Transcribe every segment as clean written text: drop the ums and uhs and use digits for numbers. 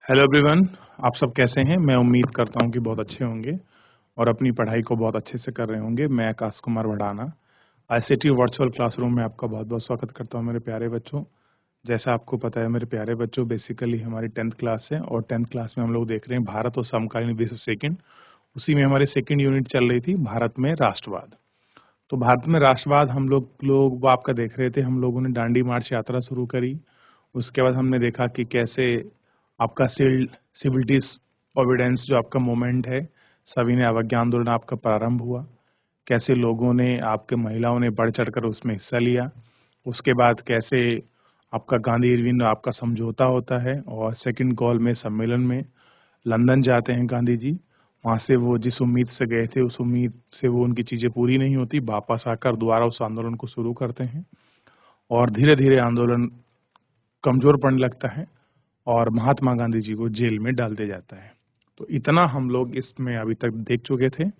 Hello everyone, आप सब कैसे हैं? मैं उम्मीद करता हूं कि बहुत अच्छे होंगे और अपनी पढ़ाई को बहुत अच्छे से कर रहे होंगे। मैं Akash Kumar Bhadana ICT virtual classroom में आपका बहुत बहुत स्वागत करता हूं मेरे प्यारे बच्चों। जैसा आपको पता है मेरे प्यारे बच्चों, बेसिकली हमारी 10th क्लास है और 10th क्लास में हम लोग देख रहे हैं भारत और समकालीन विश्व सेकंड। उसी में हमारी सेकंड यूनिट चल रही थी भारत में राष्ट्रवाद। तो भारत में राष्ट्रवाद हम लोग वो आपका देख रहे थे। हम लोगों ने दांडी मार्च यात्रा शुरू करी। उसके बाद हमने देखा कि कैसे आपका सिविल डिसओबीडियंस जो आपका मूवमेंट है, सविनय अवज्ञा आंदोलन आपका प्रारंभ हुआ। कैसे लोगों ने, आपके महिलाओं ने बढ़ चढ़कर उसमें हिस्सा लिया। उसके बाद कैसे आपका गांधी इरविन आपका समझौता होता है और सेकंड गोल में सम्मेलन में लंदन जाते हैं गांधी जी। वहाँ से वो जिस उम्मीद से गए थे उस उम्मीद से वो उनकी चीज़ें पूरी नहीं होती, वापस आकर दोबारा उस आंदोलन को शुरू करते हैं और धीरे धीरे आंदोलन कमजोर पड़ने लगता है और महात्मा गांधी जी को जेल में डाल दिया जाता है। तो इतना हम लोग इसमें अभी तक देख चुके थे।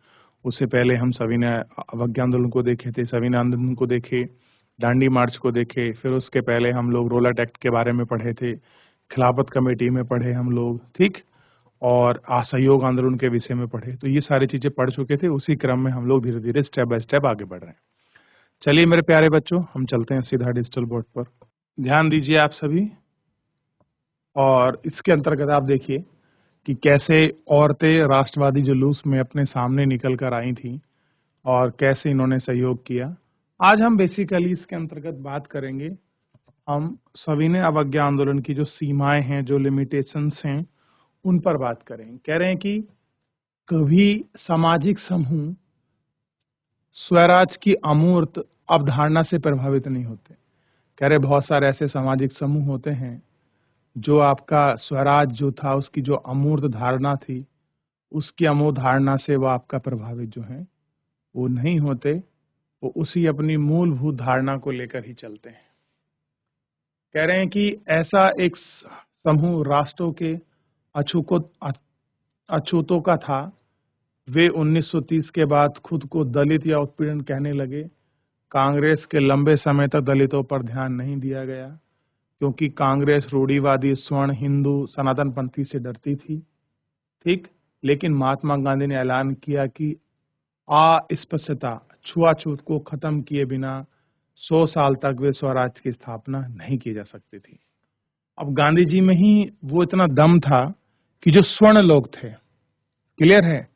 उससे पहले हम सविनय अवज्ञा आंदोलन को देखे थे, सविनय आंदोलन को देखे, दांडी मार्च को देखे, फिर उसके पहले हम लोग रोलट एक्ट के बारे में पढ़े थे, खिलाफत कमेटी में पढ़े हम लोग, ठीक, और असहयोग आंदोलन के विषय में पढ़े। तो ये सारी चीजें पढ़ चुके थे। उसी क्रम में हम लोग धीरे धीरे स्टेप बाय स्टेप आगे बढ़ रहे हैं। चलिए मेरे प्यारे बच्चों, हम चलते हैं सीधा डिजिटल बोर्ड पर। ध्यान दीजिए आप सभी। और इसके अंतर्गत आप देखिए कि कैसे औरतें राष्ट्रवादी जुलूस में अपने सामने निकल कर आई थी और कैसे इन्होंने सहयोग किया। आज हम बेसिकली इसके अंतर्गत बात करेंगे। हम सविनय अवज्ञा आंदोलन की जो सीमाएं हैं, जो लिमिटेशंस हैं, उन पर बात करेंगे। कह रहे हैं कि कभी सामाजिक समूह स्वराज की अमूर्त अवधारणा से प्रभावित नहीं होते। कह रहे बहुत सारे ऐसे सामाजिक समूह होते हैं जो आपका स्वराज जो था उसकी जो अमूर्त धारणा थी, उसकी अमूर्त धारणा से वो आपका प्रभावित जो है वो नहीं होते। वो उसी अपनी मूलभूत धारणा को लेकर ही चलते हैं। कह रहे हैं कि ऐसा एक समूह राष्ट्रों के अछूतों का था। वे 1930 के बाद खुद को दलित या उत्पीड़न कहने लगे। कांग्रेस के लंबे समय तक दलितों पर ध्यान नहीं दिया गया क्योंकि कांग्रेस रूढ़िवादी स्वर्ण हिंदू सनातनपंथी से डरती थी, ठीक। लेकिन महात्मा गांधी ने ऐलान किया कि अस्पृश्यता, छुआछूत को खत्म किए बिना 100 साल तक वे स्वराज की स्थापना नहीं की जा सकती थी। अब गांधी जी में ही वो इतना दम था कि जो स्वर्ण लोग थे, क्लियर है,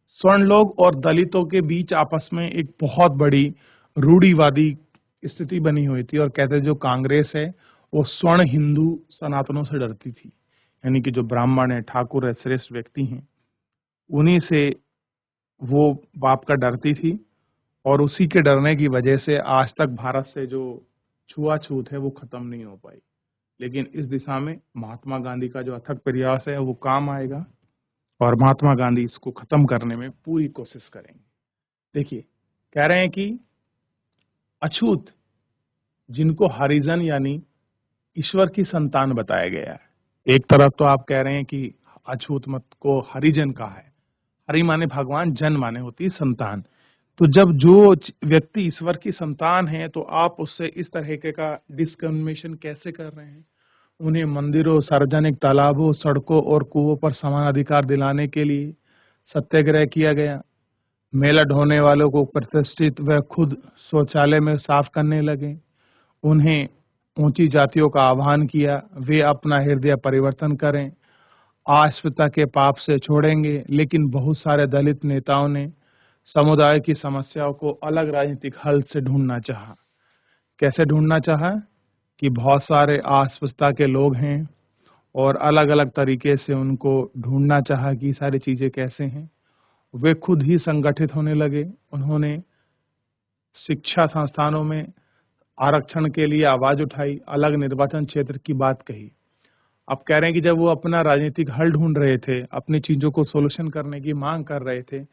स्वर्ण लोग और दलितों के बीच आपस में एक बहुत बड़ी रूढ़िवादी स्थिति बनी हुई थी और कहते जो कांग्रेस है वो स्वर्ण हिंदू सनातनों से डरती थी। यानी कि जो ब्राह्मण है, ठाकुर है, श्रेष्ठ व्यक्ति हैं, उन्हीं से वो बाप का डरती थी और उसी के डरने की वजह से आज तक भारत से जो छुआछूत है वो खत्म नहीं हो पाई। लेकिन इस दिशा में महात्मा गांधी का जो अथक प्रयास है वो काम आएगा और महात्मा गांधी इसको खत्म करने में पूरी कोशिश करेंगे। देखिए, कह रहे हैं कि अछूत, जिनको हरिजन यानी ईश्वर की संतान बताया गया है। एक तरफ तो आप कह रहे हैं कि अछूत मत को हरिजन कहा है। हरि माने भगवान, जन माने होती है संतान। तो जब जो व्यक्ति ईश्वर की संतान है तो आप उससे इस तरह के का डिस्क्रिमिनेशन कैसे कर रहे हैं? उन्हें मंदिरों, सार्वजनिक तालाबों, सड़कों और कुओं पर समान अधिकार दिलाने के लिए सत्याग्रह किया गया। मेला ढोने वालों को प्रतिष्ठित व खुद शौचालय में साफ करने लगे। उन्हें ऊंची जातियों का आह्वान किया, वे अपना हृदय परिवर्तन करें, अस्पृश्यता के पाप से छोड़ेंगे। लेकिन बहुत सारे दलित नेताओं ने समुदाय की समस्याओं को अलग राजनीतिक हल से ढूंढना चाहा। कैसे ढूंढना चाहा? कि बहुत सारे अस्पृश्यता के लोग हैं और अलग अलग तरीके से उनको ढूंढना चाहा कि सारी चीजें कैसे हैं। वे खुद ही संगठित होने लगे। उन्होंने शिक्षा संस्थानों में आरक्षण के लिए आवाज उठाई, अलग निर्वाचन क्षेत्र की बात कही। अब कह रहे हैं कि जब वो अपना राजनीतिक हल ढूंढ रहे थे, अपनी चीजों को सोल्यूशन करने की मांग कर रहे थे,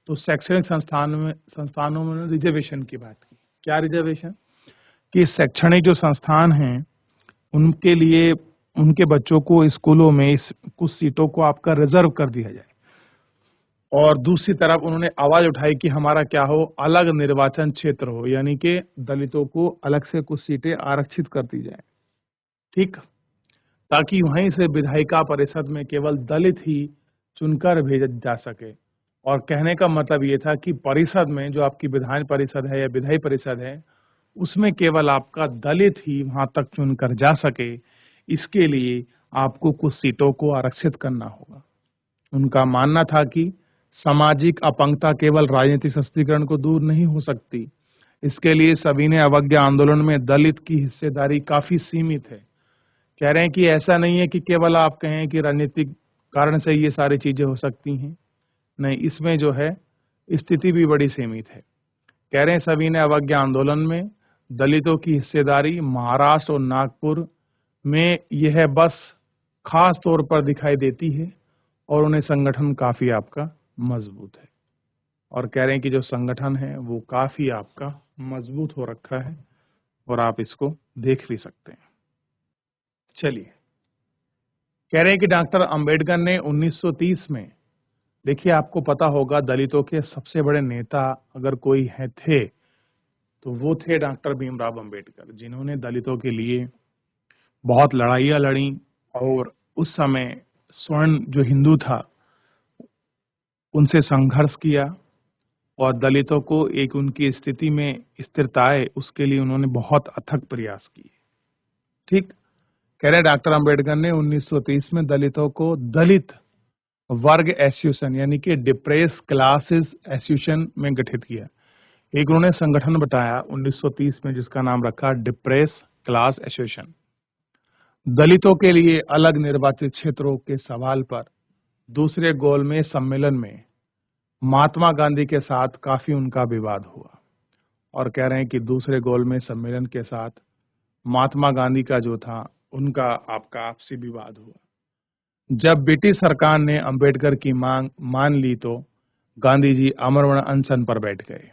तो शैक्षणिक संस्थानों में रिजर्वेशन की बात की। क्या रिजर्वेशन? कि शैक्षणिक जो संस्थान हैं उनके लिए उनके बच्चों को स्कूलों में कुछ सीटों को आपका रिजर्व कर दिया जाए। और दूसरी तरफ उन्होंने आवाज उठाई कि हमारा क्या हो, अलग निर्वाचन क्षेत्र हो, यानी कि दलितों को अलग से कुछ सीटें आरक्षित कर दी जाए, ठीक। ताकि वहीं से विधायिका परिषद में केवल दलित ही चुनकर भेजा जा सके। और कहने का मतलब ये था कि परिषद में जो आपकी विधान परिषद है या विधायी परिषद है, उसमें केवल आपका दलित ही वहां तक चुनकर जा सके, इसके लिए आपको कुछ सीटों को आरक्षित करना होगा। उनका मानना था कि सामाजिक अपंगता केवल राजनीतिक सशक्तिकरण को दूर नहीं हो सकती, इसके लिए सविनय अवज्ञा आंदोलन में दलित की हिस्सेदारी काफी सीमित है। कह रहे हैं कि ऐसा नहीं है कि केवल आप कहें कि राजनीतिक कारण से ये सारी चीजें हो सकती हैं, नहीं, इसमें जो है स्थिति भी बड़ी सीमित है। कह रहे हैं सविनय अवज्ञा आंदोलन में दलितों की हिस्सेदारी महाराष्ट्र और नागपुर में यह बस खास तौर पर दिखाई देती है और उन्हें संगठन काफी आपका मजबूत है। और कह रहे हैं कि जो संगठन है वो काफी आपका मजबूत हो रखा है और आप इसको देख भी सकते हैं। चलिए, कह रहे हैं कि डॉक्टर अंबेडकर ने 1930 में, देखिए आपको पता होगा दलितों के सबसे बड़े नेता अगर कोई है थे तो वो थे डॉक्टर भीमराव अंबेडकर, जिन्होंने दलितों के लिए बहुत लड़ाइयाँ लड़ी और उस समय स्वर्ण जो हिंदू था उनसे संघर्ष किया और दलितों को एक उनकी स्थिति में स्थिरता आए उसके लिए उन्होंने बहुत अथक प्रयास किए। ठीक, कह रहे डॉक्टर अंबेडकर ने 1930 में दलितों को दलित वर्ग एसोसिएशन यानी कि डिप्रेस क्लासेस एसोसिएशन में गठित किया। एक उन्होंने संगठन बताया 1930 में जिसका नाम रखा डिप्रेस क्लास एसोसिएशन। दलितों के लिए अलग निर्वाचित क्षेत्रों के सवाल पर दूसरे गोलमेज सम्मेलन में महात्मा गांधी के साथ काफी उनका विवाद हुआ। और कह रहे हैं कि दूसरे गोलमेज सम्मेलन के साथ महात्मा गांधी का जो था उनका आपका आपसी विवाद हुआ। जब ब्रिटिश सरकार ने अंबेडकर की मांग मान ली तो गांधी जी अमरवर्ण अनशन पर बैठ गए।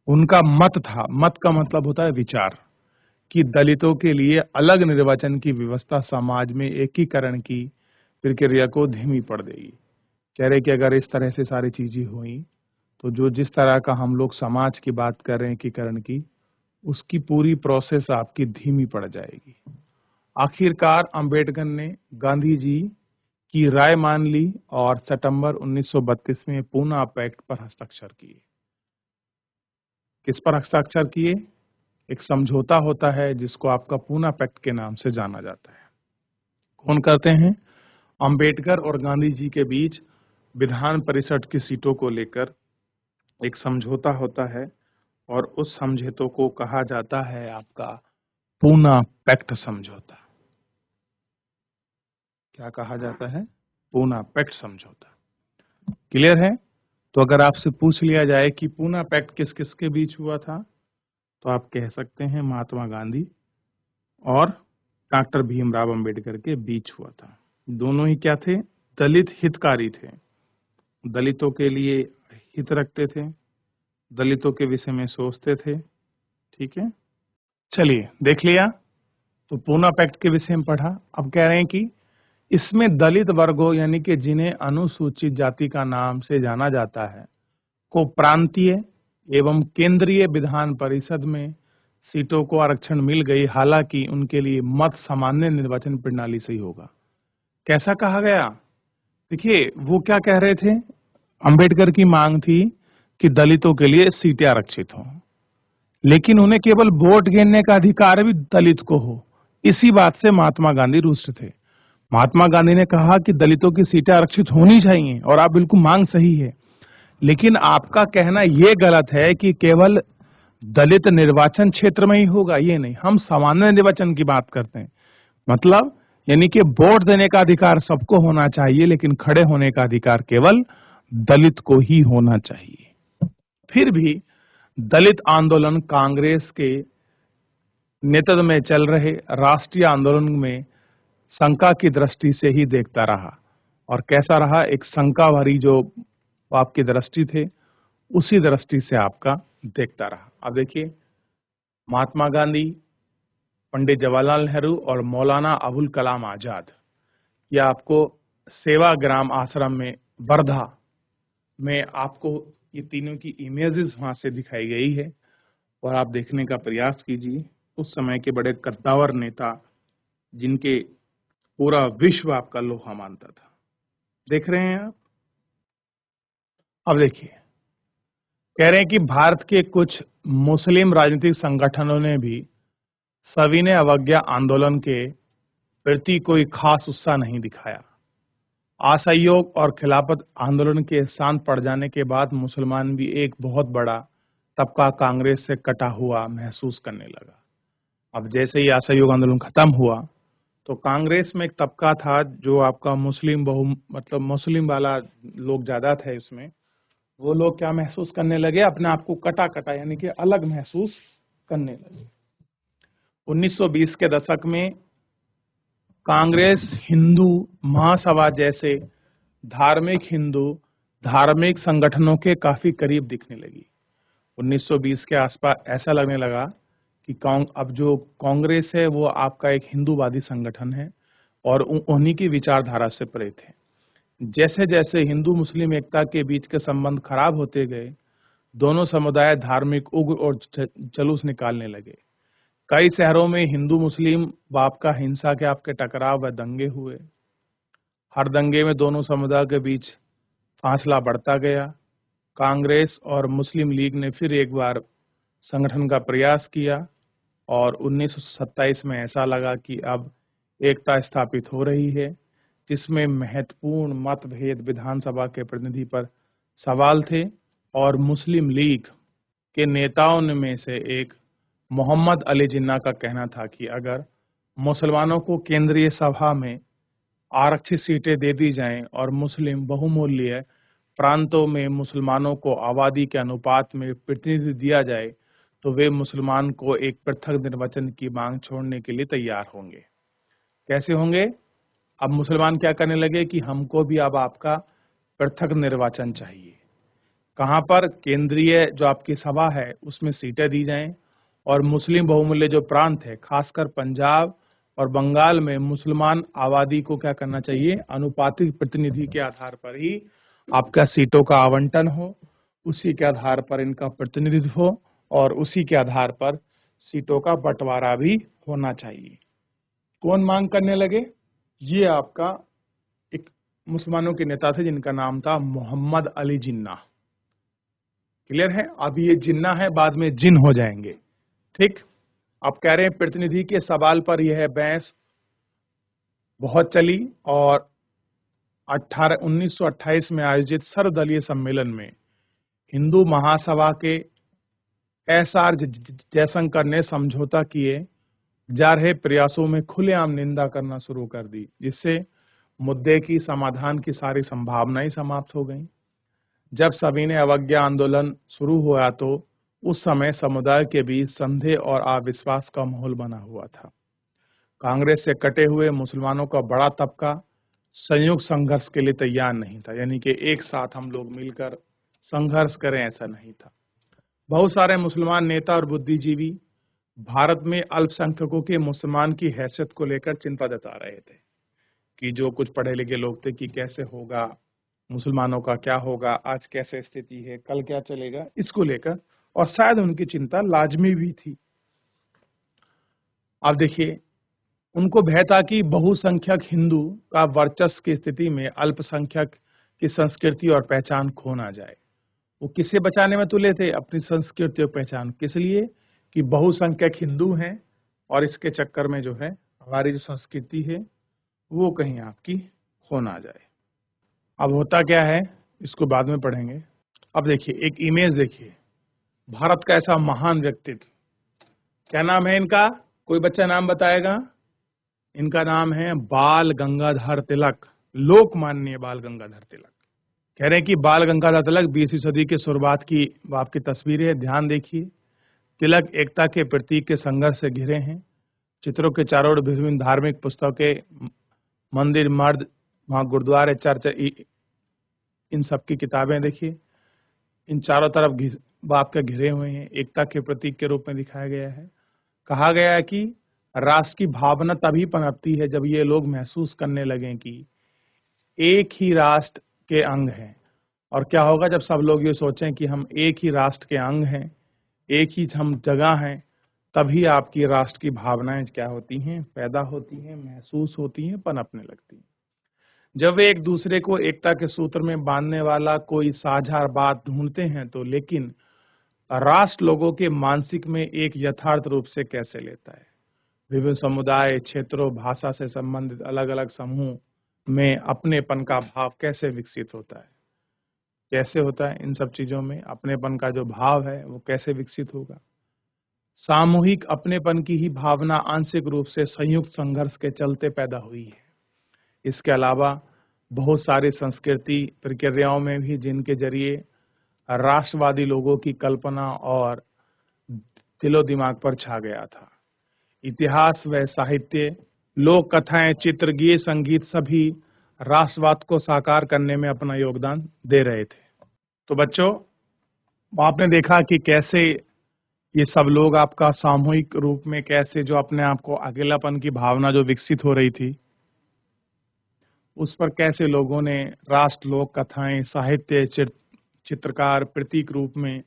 उनका मत था, मत का मतलब होता है विचार, कि दलितों के लिए अलग निर्वाचन की व्यवस्था समाज में एकीकरण की प्रक्रिया को धीमी पड़ देगी। कह रहे कि अगर इस तरह से सारी चीजें हुई तो जो जिस तरह का हम लोग समाज की बात कर रहे हैं एकीकरण की, उसकी पूरी प्रोसेस आपकी धीमी पड़ जाएगी। आखिरकार अंबेडकर ने गांधी जी की राय मान ली और सितंबर 1932 में पूना पैक्ट पर हस्ताक्षर किए। किस पर हस्ताक्षर किए? एक समझौता होता है जिसको आपका पूना पैक्ट के नाम से जाना जाता है। कौन करते हैं? अंबेडकर और गांधी जी के बीच विधान परिषद की सीटों को लेकर एक समझौता होता है और उस समझौते को कहा जाता है आपका पूना पैक्ट समझौता। क्या कहा जाता है? पूना पैक्ट समझौता। क्लियर है? तो अगर आपसे पूछ लिया जाए कि पूना पैक्ट किस किस के बीच हुआ था तो आप कह सकते हैं महात्मा गांधी और डॉक्टर भीमराव अंबेडकर के बीच हुआ था। दोनों ही क्या थे? दलित हितकारी थे, दलितों के लिए हित रखते थे, दलितों के विषय में सोचते थे। ठीक है, चलिए देख लिया तो पूना पैक्ट के विषय में पढ़ा। अब कह रहे हैं कि इसमें दलित वर्गों यानी कि जिन्हें अनुसूचित जाति का नाम से जाना जाता है को प्रांतीय एवं केंद्रीय विधान परिषद में सीटों को आरक्षण मिल गई, हालांकि उनके लिए मत सामान्य निर्वाचन प्रणाली से ही होगा। कैसा कहा गया? देखिए वो क्या कह रहे थे, अंबेडकर की मांग थी कि दलितों के लिए सीटें आरक्षित हों, लेकिन उन्हें केवल वोट गिनने का अधिकार भी दलित को हो। इसी बात से महात्मा गांधी रुष्ट थे। महात्मा गांधी ने कहा कि दलितों की सीटें आरक्षित होनी चाहिए और आप बिल्कुल मांग सही है, लेकिन आपका कहना यह गलत है कि केवल दलित निर्वाचन क्षेत्र में ही होगा। ये नहीं, हम सामान्य निर्वाचन की बात करते हैं। मतलब यानी कि वोट देने का अधिकार सबको होना चाहिए, लेकिन खड़े होने का अधिकार केवल दलित को ही होना चाहिए। फिर भी दलित आंदोलन कांग्रेस के नेतृत्व में चल रहे राष्ट्रीय आंदोलन में शंका की दृष्टि से ही देखता रहा। और कैसा रहा? एक शंका भरी जो आपकी दृष्टि थे उसी दृष्टि से आपका देखता रहा। अब देखिए, महात्मा गांधी, पंडित जवाहरलाल नेहरू और मौलाना अबुल कलाम आजाद, या आपको सेवाग्राम आश्रम में वर्धा में आपको ये तीनों की इमेजेस वहां से दिखाई गई है और आप देखने का प्रयास कीजिए। उस समय के बड़े कद्दावर नेता जिनके पूरा विश्व आपका लोहा मानता था। देख रहे हैं आप? अब देखिए, कह रहे हैं कि भारत के कुछ मुस्लिम राजनीतिक संगठनों ने भी सविनय अवज्ञा आंदोलन के प्रति कोई खास उत्साह नहीं दिखाया। असहयोग और खिलाफत आंदोलन के शांत पड़ जाने के बाद मुसलमान भी एक बहुत बड़ा तबका कांग्रेस से कटा हुआ महसूस करने लगा। अब जैसे ही असहयोग आंदोलन खत्म हुआ तो कांग्रेस में एक तबका था जो आपका मुस्लिम मतलब मुस्लिम वाला लोग ज्यादा थे इसमें। वो लोग क्या महसूस करने लगे? अपने आप को कटा कटा यानी कि अलग महसूस करने लगे। 1920 के दशक में कांग्रेस हिंदू महासभा जैसे हिंदू धार्मिक संगठनों के काफी करीब दिखने लगी। 1920 के आसपास ऐसा लगने लगा कि अब जो कांग्रेस है वो आपका एक हिंदूवादी संगठन है और उन्हीं की विचारधारा से प्रेरित है। जैसे जैसे हिंदू मुस्लिम एकता के बीच के संबंध खराब होते गए, दोनों समुदाय धार्मिक उग्र और जुलूस निकालने लगे। कई शहरों में हिंदू मुस्लिम बाप का हिंसा के आपके टकराव व दंगे हुए। हर दंगे में दोनों समुदाय के बीच फासला बढ़ता गया। कांग्रेस और मुस्लिम लीग ने फिर एक बार संगठन का प्रयास किया और 1927 में ऐसा लगा कि अब एकता स्थापित हो रही है, जिसमें महत्वपूर्ण मतभेद विधानसभा के प्रतिनिधि पर सवाल थे और मुस्लिम लीग के नेताओं में से एक मोहम्मद अली जिन्ना का कहना था कि अगर मुसलमानों को केंद्रीय सभा में आरक्षित सीटें दे दी जाएं और मुस्लिम बहुमूल्य प्रांतों में मुसलमानों को आबादी के अनुपात में प्रतिनिधि दिया जाए तो वे मुसलमान को एक पृथक निर्वाचन की मांग छोड़ने के लिए तैयार होंगे। कैसे होंगे? अब मुसलमान क्या करने लगे कि हमको भी अब आपका पृथक निर्वाचन चाहिए। कहां पर? केंद्रीय जो आपकी सभा है उसमें सीटें दी जाएं और मुस्लिम बहुमूल्य जो प्रांत है खासकर पंजाब और बंगाल में मुसलमान आबादी को क्या करना चाहिए? अनुपातिक प्रतिनिधि के आधार पर ही आपका सीटों का आवंटन हो, उसी के आधार पर इनका प्रतिनिधित्व हो और उसी के आधार पर सीटों का बंटवारा भी होना चाहिए। कौन मांग करने लगे? ये आपका एक मुसलमानों के नेता थे जिनका नाम था मोहम्मद अली जिन्ना। क्लियर है? अब ये जिन्ना है, बाद में जिन हो जाएंगे। ठीक, अब कह रहे हैं प्रतिनिधि के सवाल पर यह बहस बहुत चली और 1928 में आयोजित सर्वदलीय सम्मेलन में हिंदू महासभा के एसआर जयशंकर ने समझौता किए जा रहे प्रयासों में खुलेआम निंदा करना शुरू कर दी, जिससे मुद्दे की समाधान की सारी संभावनाएं समाप्त हो गईं। जब सविनय अवज्ञा आंदोलन शुरू हुआ तो उस समय समुदाय के बीच संदेह और अविश्वास का माहौल बना हुआ था। कांग्रेस से कटे हुए मुसलमानों का बड़ा तबका संयुक्त संघर्ष के लिए तैयार नहीं था, यानी कि एक साथ हम लोग मिलकर संघर्ष करें, ऐसा नहीं था। बहुत सारे मुसलमान नेता और बुद्धिजीवी भारत में अल्पसंख्यकों के मुसलमान की हैसियत को लेकर चिंता जता रहे थे कि जो कुछ पढ़े लिखे लोग थे कि कैसे होगा, मुसलमानों का क्या होगा, आज कैसे स्थिति है, कल क्या चलेगा, इसको लेकर, और शायद उनकी चिंता लाजमी भी थी। अब देखिए, उनको भय था कि बहुसंख्यक हिंदू का वर्चस्व की स्थिति में अल्पसंख्यक की संस्कृति और पहचान खो ना जाए। वो किसे बचाने में तुले थे? अपनी संस्कृति और पहचान। किस लिए? कि बहुसंख्यक हिंदू हैं और इसके चक्कर में जो है हमारी जो संस्कृति है वो कहीं आपकी खो ना जाए। अब होता क्या है इसको बाद में पढ़ेंगे। अब देखिए, एक इमेज देखिए, भारत का ऐसा महान व्यक्तित्व, क्या नाम है इनका? कोई बच्चा नाम बताएगा? इनका नाम है बाल गंगाधर तिलक, लोकमान्य बाल गंगाधर तिलक। कह रहे हैं कि बाल गंगाधर तिलक 20वीं सदी के शुरुआत की आपकी तस्वीरें है, ध्यान देखिए। तिलक एकता के प्रतीक के संघर्ष से घिरे हैं। चित्रों के चारों ओर विभिन्न धार्मिक पुस्तकें, मंदिर, मर्द, वहां गुरुद्वारे, चर्च, इन सब की किताबें देखिए। इन चारों तरफ बाप के घिरे हुए हैं, एकता के प्रतीक के रूप में दिखाया गया है। कहा गया है कि राष्ट्र की भावना तभी पनपती है जब ये लोग महसूस करने लगें कि एक ही राष्ट्र के अंग हैं। और क्या होगा जब सब लोग ये सोचें कि हम एक ही राष्ट्र के अंग हैं, एक ही हम जगह हैं, तभी आपकी राष्ट्र की भावनाएं क्या होती हैं, पैदा होती हैं, महसूस होती हैं, पनपने लगती हैं। जब वे एक दूसरे को एकता के सूत्र में बांधने वाला कोई साझा बात ढूंढते हैं तो लेकिन राष्ट्र लोगों के मानसिक में एक यथार्थ रूप से कैसे लेता है। विभिन्न समुदाय, क्षेत्रों, भाषा से संबंधित अलग अलग समूह में अपनेपन का भाव कैसे विकसित होता है, कैसे होता है, इन सब चीजों में अपनेपन का जो भाव है वो कैसे विकसित होगा। सामूहिक अपनेपन की ही भावना आंशिक रूप से संयुक्त संघर्ष के चलते पैदा हुई है। इसके अलावा बहुत सारी संस्कृति प्रक्रियाओं में भी जिनके जरिए राष्ट्रवादी लोगों की कल्पना और दिलो दिमाग पर छा गया था। इतिहास व साहित्य, लोक कथाएं, चित्र, गीत, संगीत सभी राष्ट्रवाद को साकार करने में अपना योगदान दे रहे थे। तो बच्चों, आपने देखा कि कैसे ये सब लोग आपका सामूहिक रूप में कैसे जो अपने आप को अकेलापन की भावना जो विकसित हो रही थी, उस पर कैसे लोगों ने राष्ट्र, लोक कथाएं, साहित्य, चित्रकार, प्रतीक रूप में,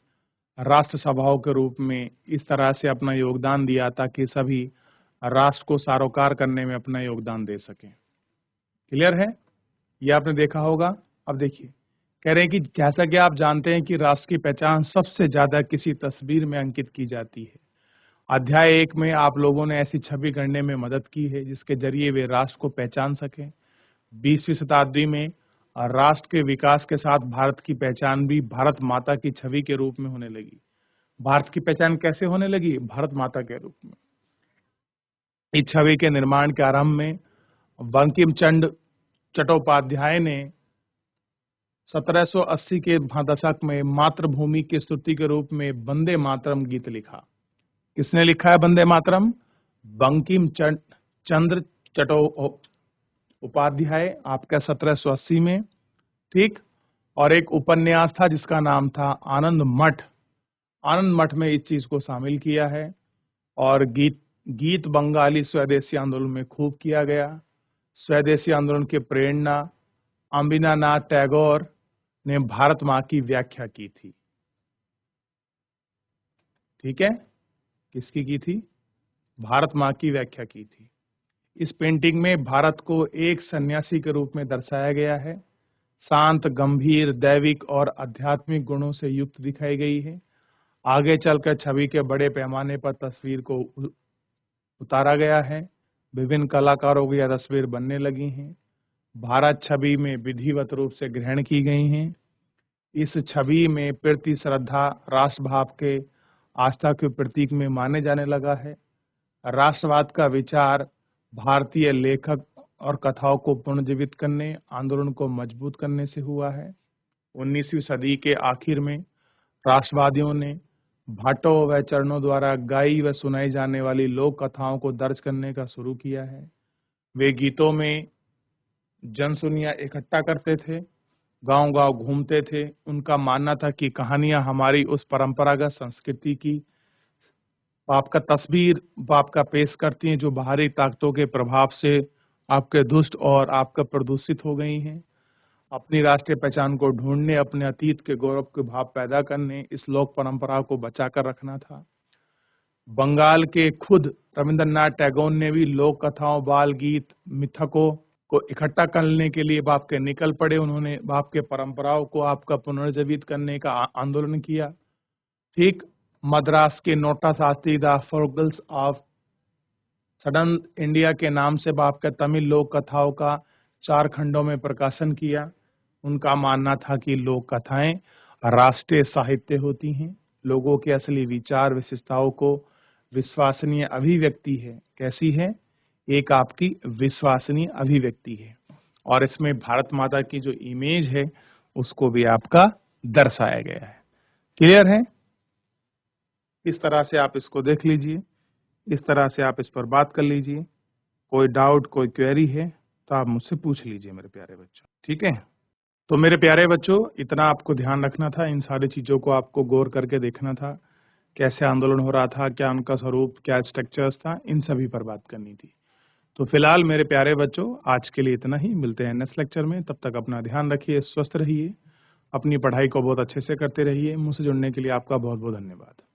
राष्ट्र सभाओं के रूप में इस तरह से अपना योगदान दिया ताकि सभी राष्ट्र को सारोकार करने में अपना योगदान दे सकें। क्लियर है? ये आपने देखा होगा। अब देखिए, कह रहे हैं कि जैसा कि आप जानते हैं कि राष्ट्र की पहचान सबसे ज्यादा किसी तस्वीर में अंकित की जाती है। अध्याय 1 में आप लोगों ने ऐसी छवि गढ़ने में मदद की है जिसके जरिए वे राष्ट्र को पहचान सकें। 20वीं शताब्दी में राष्ट्र के विकास के साथ भारत की पहचान भी भारत माता की छवि के रूप में होने लगी। भारत की पहचान कैसे होने लगी? भारत माता के रूप में। इस छवि के निर्माण के आरंभ में बंकिम चंद्र चट्टोपाध्याय ने 1780 के दशक में मातृभूमि की स्तुति के रूप में वंदे मातरम गीत लिखा। किसने लिखा है वंदे मातरम? बंकिम चंद्र चट्टोपाध्याय, आपका 1780 में, ठीक। और एक उपन्यास था जिसका नाम था आनंद मठ। आनंद मठ में इस चीज को शामिल किया है। और गीत बंगाली स्वदेशी आंदोलन में खूब किया गया। स्वदेशी आंदोलन की प्रेरणा अमीनानाथ टैगोर ने भारत माँ की व्याख्या की थी। ठीक है, किसकी की थी? भारत माँ की व्याख्या की थी। इस पेंटिंग में भारत को एक सन्यासी के रूप में दर्शाया गया है। शांत, गंभीर, दैविक और आध्यात्मिक गुणों से युक्त दिखाई गई है। आगे चलकर छवि के बड़े पैमाने पर तस्वीर को उतारा गया है। विभिन्न कलाकारों की यह तस्वीर बनने लगी हैं। भारत छवि में विधिवत रूप से ग्रहण की गई हैं। इस छवि में प्रति श्रद्धा राष्ट्रभाव के आस्था के प्रतीक में माने जाने लगा है। राष्ट्रवाद का विचार भारतीय लेखक और कथाओं को पुनर्जीवित करने, आंदोलन को मजबूत करने से हुआ है। 19वीं सदी के आखिर में राष्ट्रवादियों ने भाटों व चरणों द्वारा गाई व सुनाई जाने वाली लोक कथाओं को दर्ज करने का शुरू किया है। वे गीतों में जनसुनियां इकट्ठा करते थे, गांव-गांव घूमते थे। उनका मानना था कि कहानियां हमारी उस परंपरागत संस्कृति की आपका तस्वीर आपका पेश करती हैं जो बाहरी ताकतों के प्रभाव से आपके दुष्ट और आपका प्रदूषित हो गई हैं। अपनी राष्ट्रीय पहचान को ढूंढने, अपने अतीत के गौरव के भाव पैदा करने, इस लोक परंपरा को बचाकर रखना था। बंगाल के खुद रविंद्रनाथ टैगोर ने भी लोक कथाओं, बाल गीत, मिथकों को इकट्ठा करने के लिए बाप के निकल पड़े। उन्होंने बाप के परंपराओं को आपका पुनर्जीवित करने का आंदोलन किया। ठीक, मद्रास के नोटा शास्त्री द फोर्गल्स ऑफ सडन इंडिया के नाम से बाप के तमिल लोक कथाओं का 4 खंडों में प्रकाशन किया। उनका मानना था कि लोक कथाएं राष्ट्रीय साहित्य होती हैं, लोगों के असली विचार विशेषताओं को विश्वसनीय अभिव्यक्ति है। कैसी है? एक आपकी विश्वसनीय अभिव्यक्ति है। और इसमें भारत माता की जो इमेज है उसको भी आपका दर्शाया गया है। क्लियर है? इस तरह से आप इसको देख लीजिए, इस तरह से आप इस पर बात कर लीजिए। कोई डाउट, कोई क्वेरी है तो आप मुझसे पूछ लीजिए मेरे प्यारे बच्चों। ठीक है, तो मेरे प्यारे बच्चों, इतना आपको ध्यान रखना था। इन सारी चीजों को आपको गौर करके देखना था। कैसे आंदोलन हो रहा था, क्या उनका स्वरूप, क्या स्ट्रक्चर्स था, इन सभी पर बात करनी थी। तो फिलहाल मेरे प्यारे बच्चों, आज के लिए इतना ही। मिलते हैं नेक्स्ट लेक्चर में। तब तक अपना ध्यान रखिए, स्वस्थ रहिए, अपनी पढ़ाई को बहुत अच्छे से करते रहिए। मुझसे जुड़ने के लिए आपका बहुत बहुत धन्यवाद।